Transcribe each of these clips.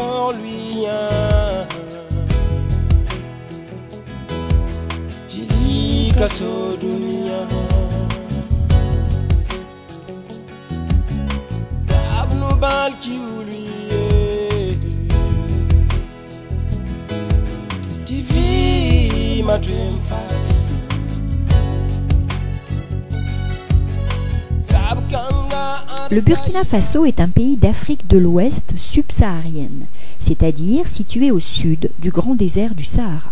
sans lui Tika so dunia Zabnu bal ki oublié TV ma dream face Le Burkina Faso est un pays d'Afrique de l'Ouest subsaharienne, c'est-à-dire situé au sud du grand désert du Sahara.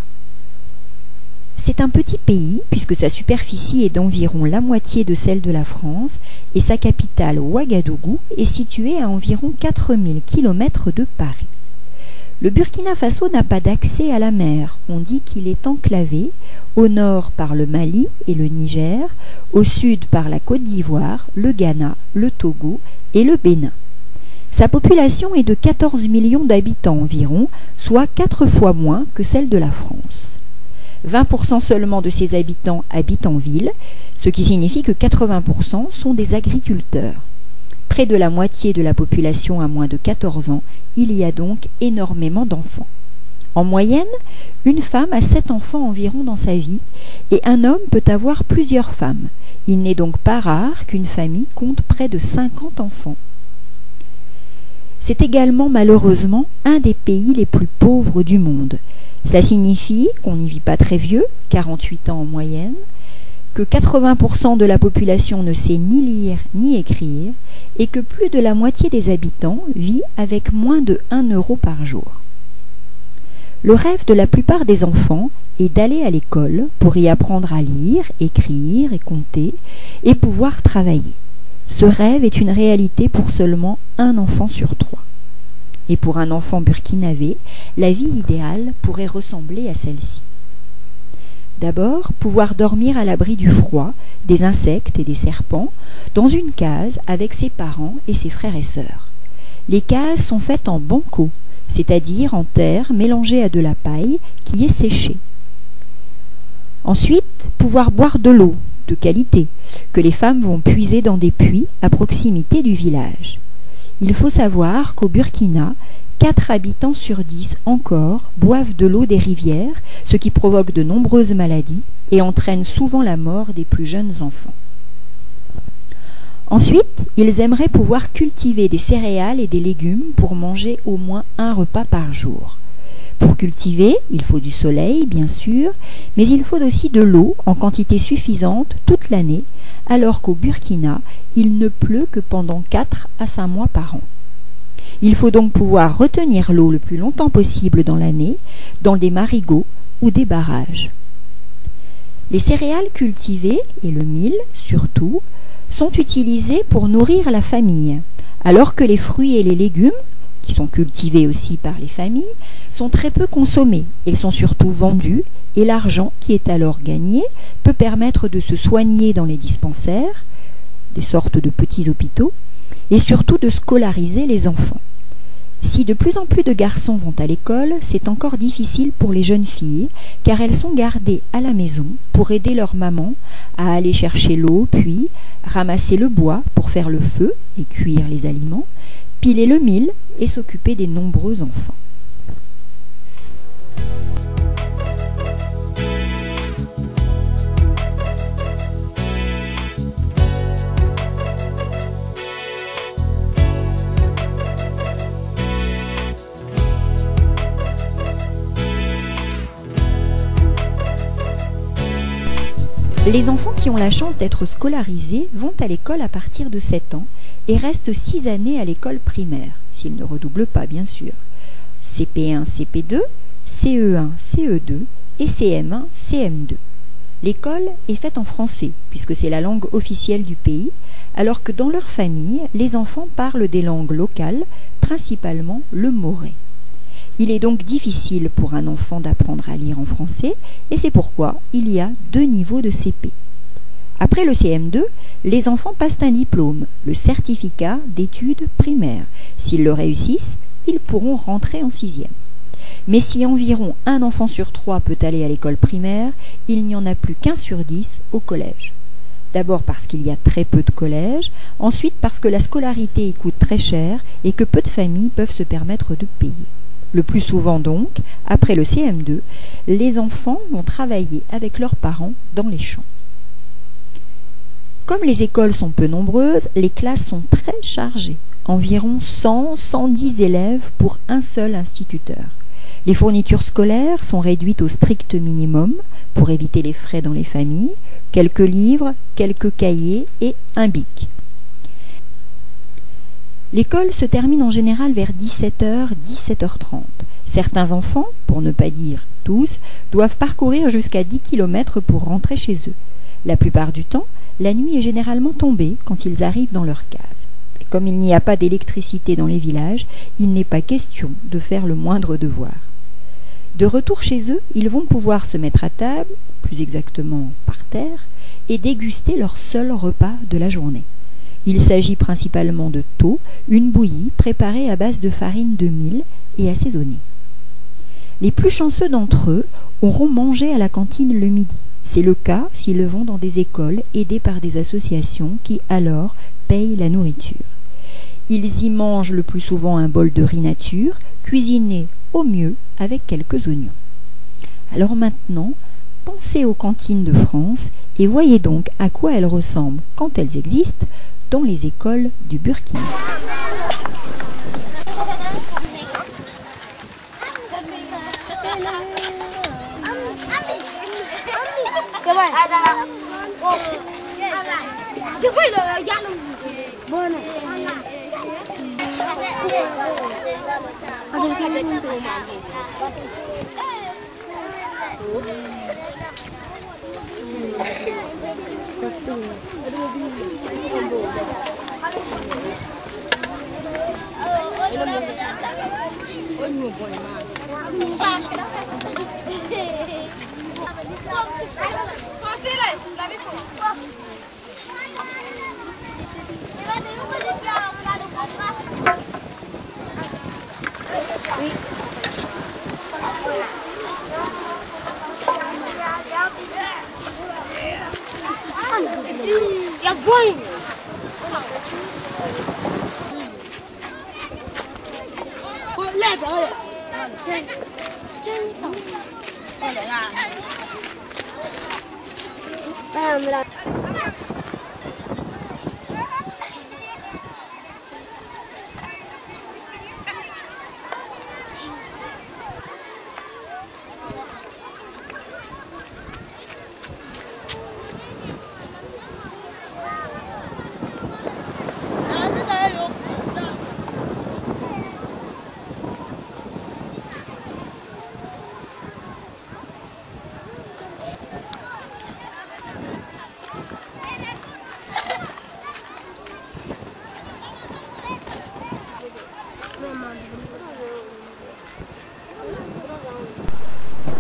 C'est un petit pays puisque sa superficie est d'environ la moitié de celle de la France et sa capitale Ouagadougou est située à environ 4000 km de Paris. Le Burkina Faso n'a pas d'accès à la mer, on dit qu'il est enclavé au nord par le Mali et le Niger, au sud par la Côte d'Ivoire, le Ghana, le Togo et le Bénin. Sa population est de 14 millions d'habitants environ, soit 4 fois moins que celle de la France. 20% seulement de ses habitants habitent en ville, ce qui signifie que 80% sont des agriculteurs. Près de la moitié de la population a moins de 14 ans, il y a donc énormément d'enfants. En moyenne, une femme a 7 enfants environ dans sa vie et un homme peut avoir plusieurs femmes. Il n'est donc pas rare qu'une famille compte près de 50 enfants. C'est également malheureusement un des pays les plus pauvres du monde. Ça signifie qu'on n'y vit pas très vieux, 48 ans en moyenne, que 80% de la population ne sait ni lire ni écrire et que plus de la moitié des habitants vit avec moins de 1 euro par jour. Le rêve de la plupart des enfants est d'aller à l'école pour y apprendre à lire, écrire et compter et pouvoir travailler. Ce rêve est une réalité pour seulement un enfant sur 3. Et pour un enfant burkinabé, la vie idéale pourrait ressembler à celle-ci. D'abord, pouvoir dormir à l'abri du froid, des insectes et des serpents, dans une case avec ses parents et ses frères et sœurs. Les cases sont faites en banco, c'est-à-dire en terre mélangée à de la paille qui est séchée. Ensuite, pouvoir boire de l'eau de qualité, que les femmes vont puiser dans des puits à proximité du village. Il faut savoir qu'au Burkina, 4 habitants sur 10 encore boivent de l'eau des rivières, ce qui provoque de nombreuses maladies et entraîne souvent la mort des plus jeunes enfants. Ensuite, ils aimeraient pouvoir cultiver des céréales et des légumes pour manger au moins un repas par jour. Pour cultiver, il faut du soleil, bien sûr, mais il faut aussi de l'eau en quantité suffisante toute l'année, alors qu'au Burkina, il ne pleut que pendant 4 à 5 mois par an. Il faut donc pouvoir retenir l'eau le plus longtemps possible dans l'année, dans des marigots ou des barrages. Les céréales cultivées, et le mil surtout, sont utilisées pour nourrir la famille, alors que les fruits et les légumes, qui sont cultivés aussi par les familles, sont très peu consommés. Ils sont surtout vendus et l'argent qui est alors gagné peut permettre de se soigner dans les dispensaires, des sortes de petits hôpitaux, et surtout de scolariser les enfants. Si de plus en plus de garçons vont à l'école, c'est encore difficile pour les jeunes filles, car elles sont gardées à la maison pour aider leur maman à aller chercher l'eau, puis ramasser le bois pour faire le feu et cuire les aliments, piler le mil et s'occuper des nombreux enfants. Les enfants qui ont la chance d'être scolarisés vont à l'école à partir de 7 ans et restent 6 années à l'école primaire, s'ils ne redoublent pas bien sûr. CP1, CP2, CE1, CE2 et CM1, CM2. L'école est faite en français, puisque c'est la langue officielle du pays, alors que dans leur famille, les enfants parlent des langues locales, principalement le moré. Il est donc difficile pour un enfant d'apprendre à lire en français et c'est pourquoi il y a 2 niveaux de CP. Après le CM2, les enfants passent un diplôme, le certificat d'études primaires. S'ils le réussissent, ils pourront rentrer en 6e. Mais si environ un enfant sur 3 peut aller à l'école primaire, il n'y en a plus qu'1 sur 10 au collège. D'abord parce qu'il y a très peu de collèges, ensuite parce que la scolarité y coûte très cher et que peu de familles peuvent se permettre de payer. Le plus souvent donc, après le CM2, les enfants vont travailler avec leurs parents dans les champs. Comme les écoles sont peu nombreuses, les classes sont très chargées, environ 100-110 élèves pour un seul instituteur. Les fournitures scolaires sont réduites au strict minimum pour éviter les frais dans les familles, quelques livres, quelques cahiers et un bic. L'école se termine en général vers 17h, 17h30. Certains enfants, pour ne pas dire tous, doivent parcourir jusqu'à 10 km pour rentrer chez eux. La plupart du temps, la nuit est généralement tombée quand ils arrivent dans leur case. Et comme il n'y a pas d'électricité dans les villages, il n'est pas question de faire le moindre devoir. De retour chez eux, ils vont pouvoir se mettre à table, plus exactement par terre, et déguster leur seul repas de la journée. Il s'agit principalement de thau, une bouillie préparée à base de farine de mil et assaisonnée. Les plus chanceux d'entre eux auront mangé à la cantine le midi. C'est le cas s'ils vont dans des écoles aidées par des associations qui, alors, payent la nourriture. Ils y mangent le plus souvent un bol de riz nature, cuisiné au mieux avec quelques oignons. Alors maintenant, pensez aux cantines de France et voyez donc à quoi elles ressemblent, quand elles existent, dans les écoles du Burkina.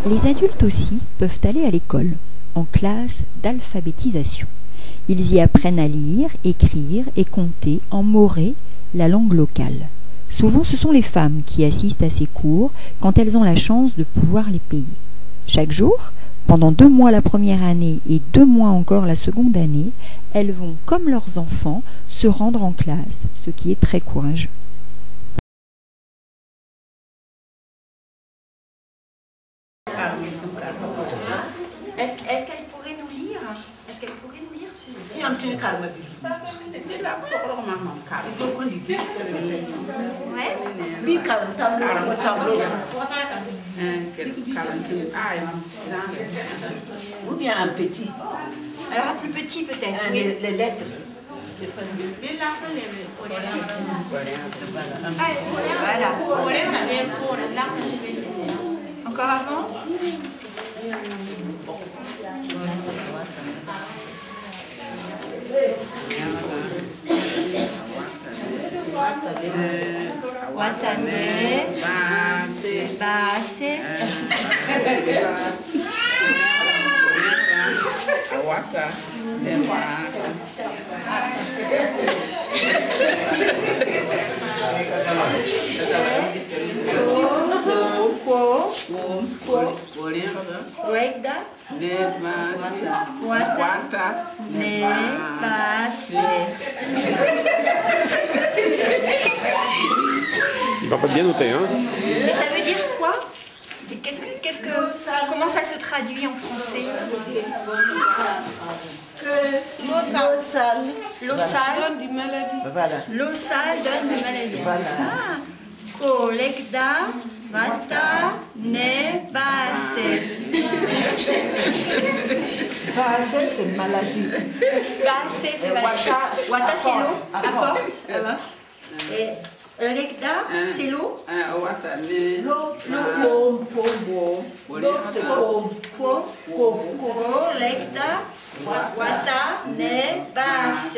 Les adultes aussi peuvent aller à l'école, en classe d'alphabétisation. Ils y apprennent à lire, écrire et compter en moré, la langue locale. Souvent, ce sont les femmes qui assistent à ces cours quand elles ont la chance de pouvoir les payer. Chaque jour, pendant 2 mois la première année et 2 mois encore la seconde année, elles vont, comme leurs enfants, se rendre en classe, ce qui est très courageux. Est-ce qu'elle pourrait nous lire? Est-ce qu'elle pourrait nous lire? Il faut qu'on lui dise que ou bien un petit. Alors un plus petit peut-être. Les lettres. Voilà. Encore avant? Watane, Base, Awata, Wegda, wata, ne, passe. Il va pas bien noter, hein? Et ça veut dire quoi? Et comment ça se traduit en français? L'eau sale. L'eau sale. Donne des maladies. Voilà. L'eau sale donne des maladies. Voilà. Ah. Collecta, vata, ne, passe. Passer, c'est maladie. Passe, c'est Et maladie. wata, Wata, c'est l'eau. apporte. Apporte. Et lecta, c'est l'eau. Wata, ne, L'eau, l'eau, c'est l'eau. Quo, collecta, vata, ne, passe.